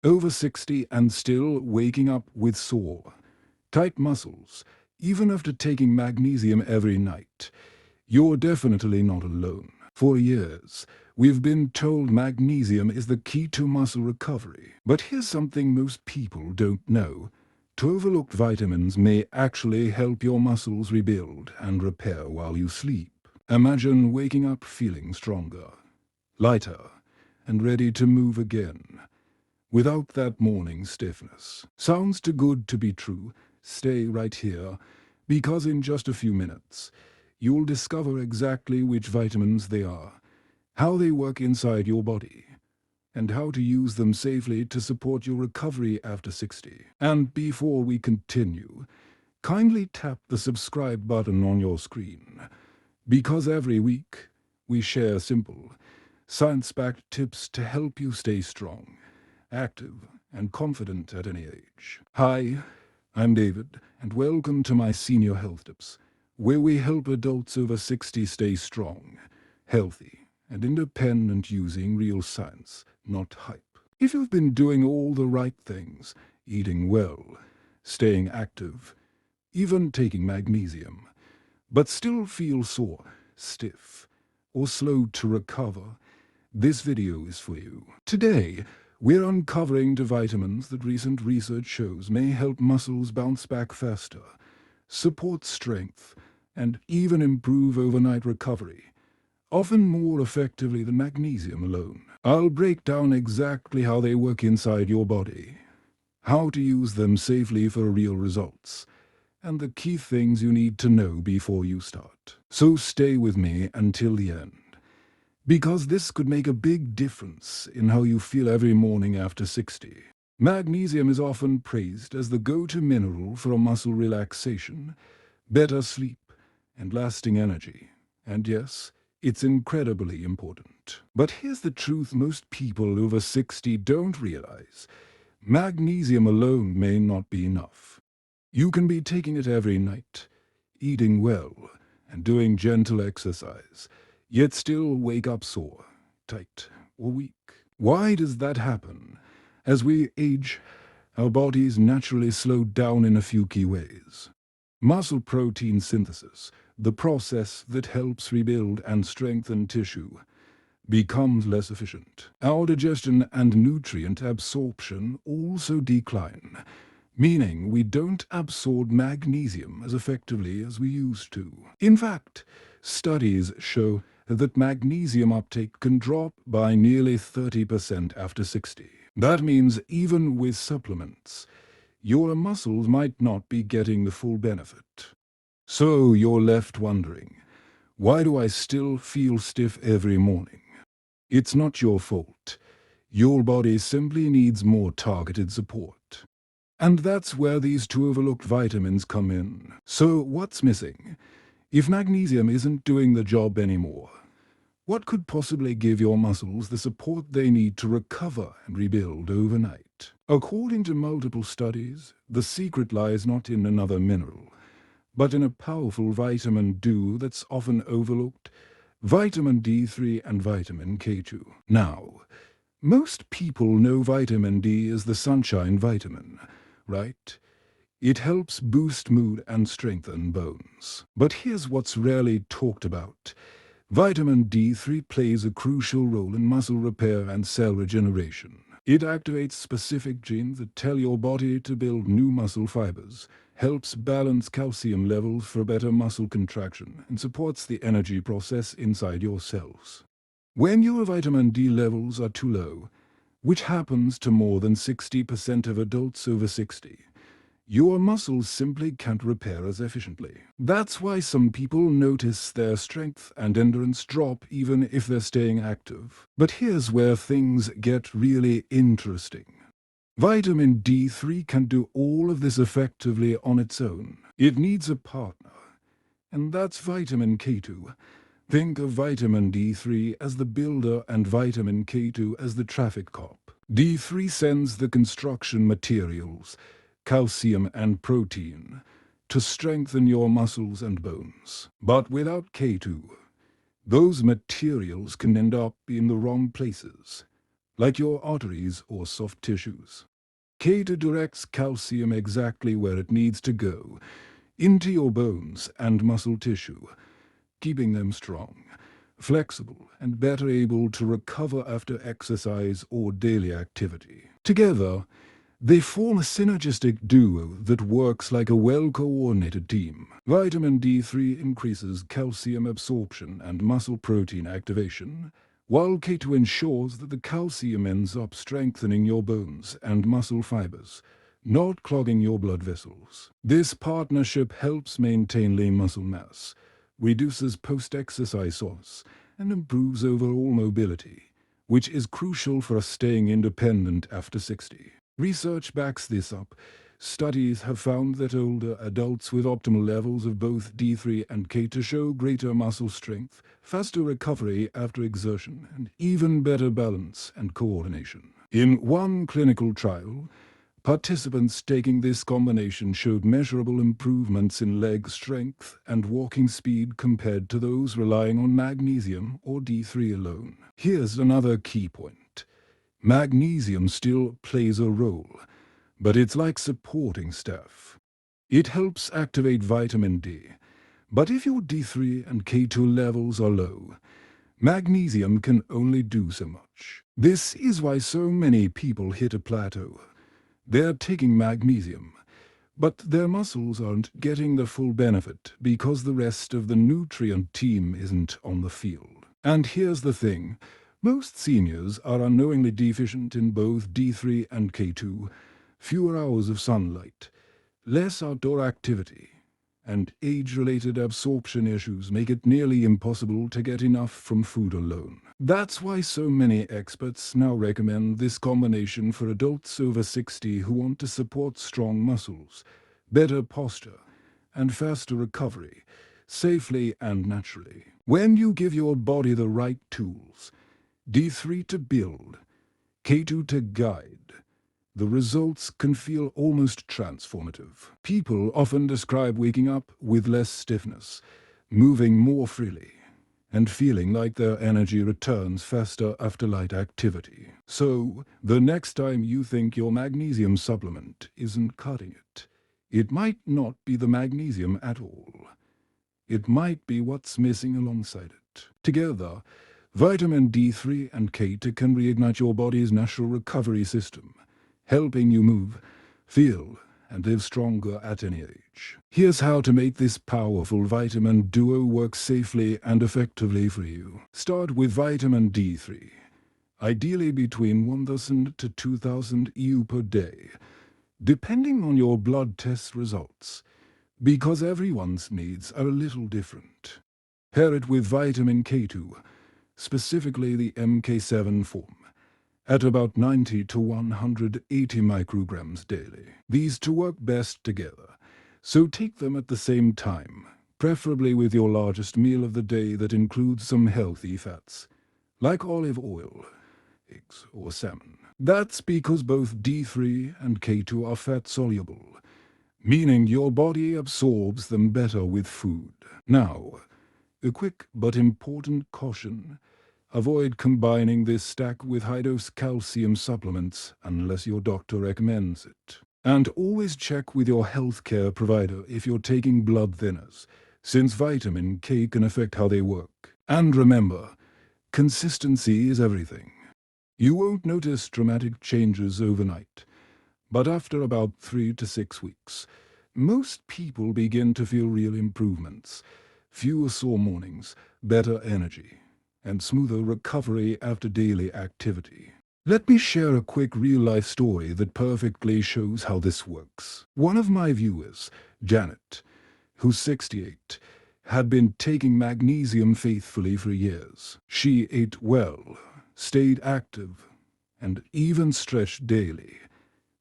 Over 60 and still waking up with sore, tight muscles, even after taking magnesium every night. You're definitely not alone. For years, we've been told magnesium is the key to muscle recovery. But here's something most people don't know. Overlooked vitamins may actually help your muscles rebuild and repair while you sleep. Imagine waking up feeling stronger, lighter, and ready to move again, without that morning stiffness. Sounds too good to be true. Stay right here, because in just a few minutes, you'll discover exactly which vitamins they are, how they work inside your body, and how to use them safely to support your recovery after 60. And before we continue, kindly tap the subscribe button on your screen, because every week we share simple, science-backed tips to help you stay strong, active, and confident at any age. Hi, I'm David, and welcome to my Senior Health Tips, where we help adults over 60 stay strong, healthy, and independent using real science, not hype. If you've been doing all the right things, eating well, staying active, even taking magnesium, but still feel sore, stiff, or slow to recover, this video is for you. Today, we're uncovering the vitamins that recent research shows may help muscles bounce back faster, support strength, and even improve overnight recovery, often more effectively than magnesium alone. I'll break down exactly how they work inside your body, how to use them safely for real results, and the key things you need to know before you start. So stay with me until the end, because this could make a big difference in how you feel every morning after 60. Magnesium is often praised as the go-to mineral for muscle relaxation, better sleep, and lasting energy. And yes, it's incredibly important. But here's the truth most people over 60 don't realize. Magnesium alone may not be enough. You can be taking it every night, eating well, and doing gentle exercise, yet still wake up sore, tight, or weak. Why does that happen? As we age, our bodies naturally slow down in a few key ways. Muscle protein synthesis, the process that helps rebuild and strengthen tissue, becomes less efficient. Our digestion and nutrient absorption also decline, meaning we don't absorb magnesium as effectively as we used to. In fact, studies show that magnesium uptake can drop by nearly 30% after 60. That means even with supplements, your muscles might not be getting the full benefit. So you're left wondering, why do I still feel stiff every morning? It's not your fault. Your body simply needs more targeted support. And that's where these two overlooked vitamins come in. So what's missing? If magnesium isn't doing the job anymore, what could possibly give your muscles the support they need to recover and rebuild overnight? According to multiple studies, the secret lies not in another mineral, but in a powerful vitamin D that's often overlooked, vitamin D3 and vitamin K2. Now, most people know vitamin D is the sunshine vitamin, right? It helps boost mood and strengthen bones. But here's what's rarely talked about. Vitamin D3 plays a crucial role in muscle repair and cell regeneration. It activates specific genes that tell your body to build new muscle fibers, helps balance calcium levels for better muscle contraction, and supports the energy process inside your cells. When your vitamin D levels are too low, which happens to more than 60% of adults over 60, your muscles simply can't repair as efficiently. That's why some people notice their strength and endurance drop even if they're staying active. But here's where things get really interesting. Vitamin D3 can do all of this effectively on its own. It needs a partner, and that's vitamin K2. Think of vitamin D3 as the builder and vitamin K2 as the traffic cop. D3 sends the construction materials, calcium and protein, to strengthen your muscles and bones. But without K2, those materials can end up in the wrong places. like your arteries or soft tissues. K2 directs calcium exactly where it needs to go, into your bones and muscle tissue, keeping them strong, flexible, and better able to recover after exercise or daily activity. Together, they form a synergistic duo that works like a well-coordinated team. Vitamin D3 increases calcium absorption and muscle protein activation, while K2 ensures that the calcium ends up strengthening your bones and muscle fibers, not clogging your blood vessels. This partnership helps maintain lean muscle mass, reduces post-exercise soreness, and improves overall mobility, which is crucial for us staying independent after 60. Research backs this up. Studies have found that older adults with optimal levels of both D3 and K2 show greater muscle strength, faster recovery after exertion, and even better balance and coordination. In one clinical trial, participants taking this combination showed measurable improvements in leg strength and walking speed compared to those relying on magnesium or D3 alone. Here's another key point. Magnesium still plays a role, but it's like supporting staff. It helps activate vitamin D, but if your D3 and K2 levels are low, magnesium can only do so much. This is why so many people hit a plateau. They're taking magnesium, but their muscles aren't getting the full benefit because the rest of the nutrient team isn't on the field. And here's the thing. Most seniors are unknowingly deficient in both D3 and K2, fewer hours of sunlight, less outdoor activity, and age-related absorption issues make it nearly impossible to get enough from food alone. That's why so many experts now recommend this combination for adults over 60 who want to support strong muscles, better posture, and faster recovery, safely and naturally. When you give your body the right tools, D3 to build, K2 to guide, the results can feel almost transformative. People often describe waking up with less stiffness, moving more freely, and feeling like their energy returns faster after light activity. So, the next time you think your magnesium supplement isn't cutting it, it might not be the magnesium at all. It might be what's missing alongside it. Together, vitamin D3 and K2 can reignite your body's natural recovery system, helping you move, feel, and live stronger at any age. Here's how to make this powerful vitamin duo work safely and effectively for you. Start with vitamin D3, ideally between 1000 to 2000 EU per day, depending on your blood test results, because everyone's needs are a little different. Pair it with vitamin K2, specifically the MK7 form, at about 90 to 180 micrograms daily. These two work best together, so take them at the same time, preferably with your largest meal of the day that includes some healthy fats, like olive oil, eggs, or salmon. That's because both D3 and K2 are fat-soluble, meaning your body absorbs them better with food. Now, a quick but important caution. Avoid combining this stack with high-dose calcium supplements unless your doctor recommends it. And always check with your healthcare provider if you're taking blood thinners, since vitamin K can affect how they work. And remember, consistency is everything. You won't notice dramatic changes overnight, but after about 3 to 6 weeks, most people begin to feel real improvements. Fewer sore mornings, better energy, and smoother recovery after daily activity. Let me share a quick real-life story that perfectly shows how this works. One of my viewers, Janet, who's 68, had been taking magnesium faithfully for years. She ate well, stayed active, and even stretched daily.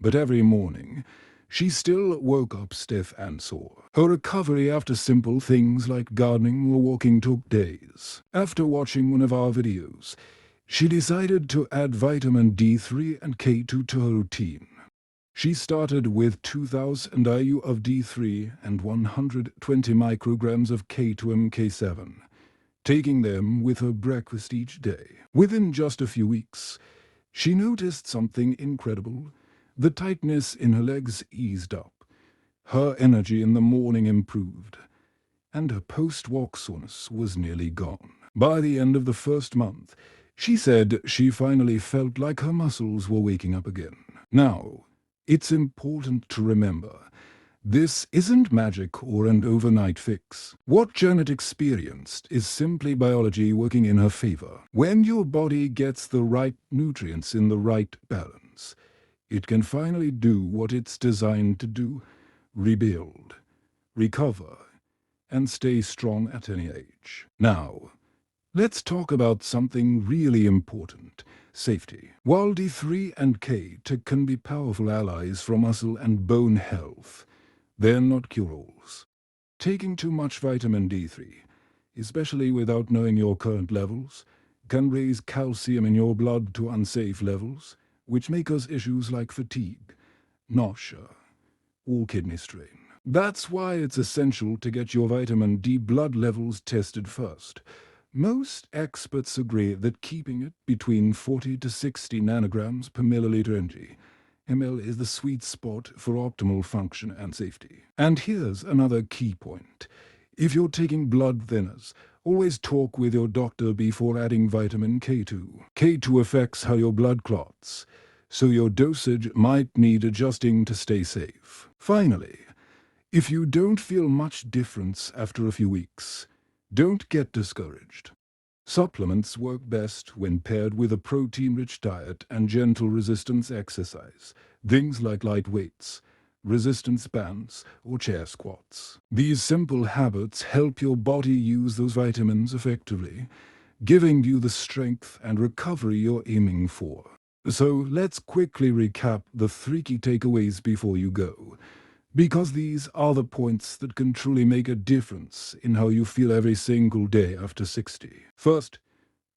But every morning, she still woke up stiff and sore. Her recovery after simple things like gardening or walking took days. After watching one of our videos, she decided to add vitamin D3 and K2 to her routine. She started with 2000 IU of D3 and 120 micrograms of K2MK7, taking them with her breakfast each day. Within just a few weeks, She noticed something incredible. The tightness in her legs eased up. Her energy in the morning improved, and her post-walk soreness was nearly gone. By the end of the first month, she said she finally felt like her muscles were waking up again. Now, it's important to remember, this isn't magic or an overnight fix. What Janet experienced is simply biology working in her favor. When your body gets the right nutrients in the right balance, it can finally do what it's designed to do: rebuild, recover, and stay strong at any age. Now, let's talk about something really important: safety. While D3 and K2 can be powerful allies for muscle and bone health, they're not cure-alls. Taking too much vitamin D3, especially without knowing your current levels, can raise calcium in your blood to unsafe levels, which may cause issues like fatigue, nausea, or kidney strain. That's why it's essential to get your vitamin D blood levels tested first. Most experts agree that keeping it between 40 to 60 nanograms per milliliter ml is the sweet spot for optimal function and safety. And here's another key point. If you're taking blood thinners, always talk with your doctor before adding vitamin K2. K2 affects how your blood clots, so your dosage might need adjusting to stay safe. Finally, if you don't feel much difference after a few weeks, don't get discouraged. Supplements work best when paired with a protein-rich diet and gentle resistance exercise, things like light weights, resistance bands, or chair squats. These simple habits help your body use those vitamins effectively, giving you the strength and recovery you're aiming for. So let's quickly recap the 3 key takeaways before you go, because these are the points that can truly make a difference in how you feel every single day after 60. First,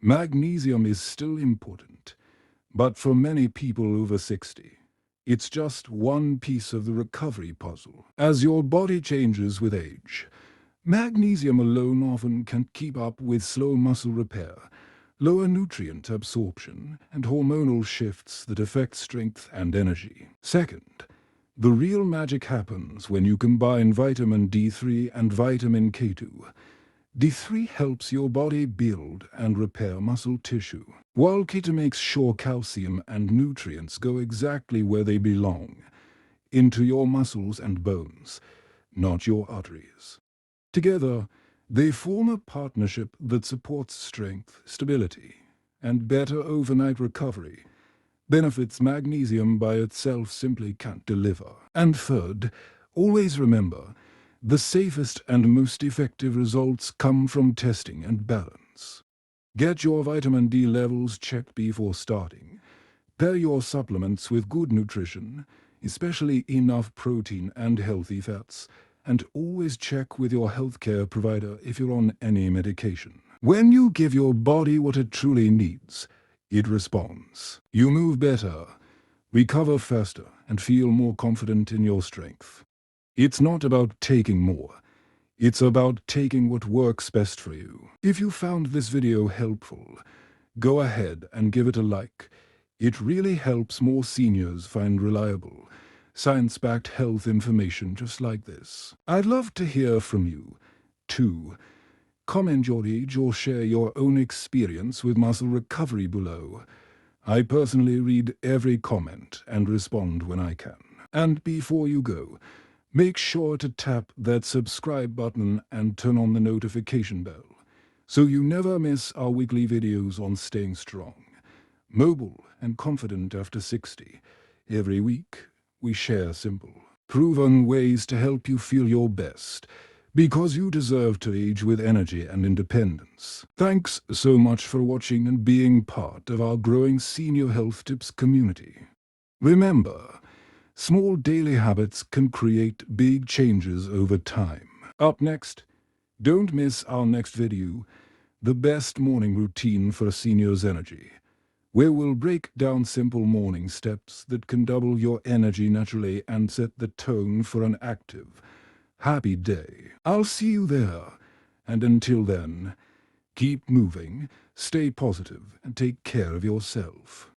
magnesium is still important, but for many people over 60, it's just one piece of the recovery puzzle. As your body changes with age, magnesium alone often can't keep up with slow muscle repair, lower nutrient absorption, and hormonal shifts that affect strength and energy. Second, the real magic happens when you combine vitamin D3 and vitamin K2. D3 helps your body build and repair muscle tissue, while K2 makes sure calcium and nutrients go exactly where they belong, into your muscles and bones, not your arteries. Together, they form a partnership that supports strength, stability, and better overnight recovery. Benefits magnesium by itself simply can't deliver. And third, always remember, the safest and most effective results come from testing and balance. Get your vitamin D levels checked before starting. Pair your supplements with good nutrition, especially enough protein and healthy fats, and always check with your healthcare provider if you're on any medication. When you give your body what it truly needs, it responds. You move better, recover faster, and feel more confident in your strength. It's not about taking more. It's about taking what works best for you. If you found this video helpful, go ahead and give it a like. It really helps more seniors find reliable, science-backed health information just like this. I'd love to hear from you, too. Comment your age or share your own experience with muscle recovery below. I personally read every comment and respond when I can. And before you go, make sure to tap that subscribe button and turn on the notification bell, so you never miss our weekly videos on staying strong, mobile and confident after 60. Every week, we share simple, proven ways to help you feel your best, because you deserve to age with energy and independence. Thanks so much for watching and being part of our growing senior health tips community. Remember, small daily habits can create big changes over time. Up next, don't miss our next video, the best morning routine for a senior's energy, where we'll break down simple morning steps that can double your energy naturally and set the tone for an active, happy day. I'll see you there, and until then, keep moving, stay positive, and take care of yourself.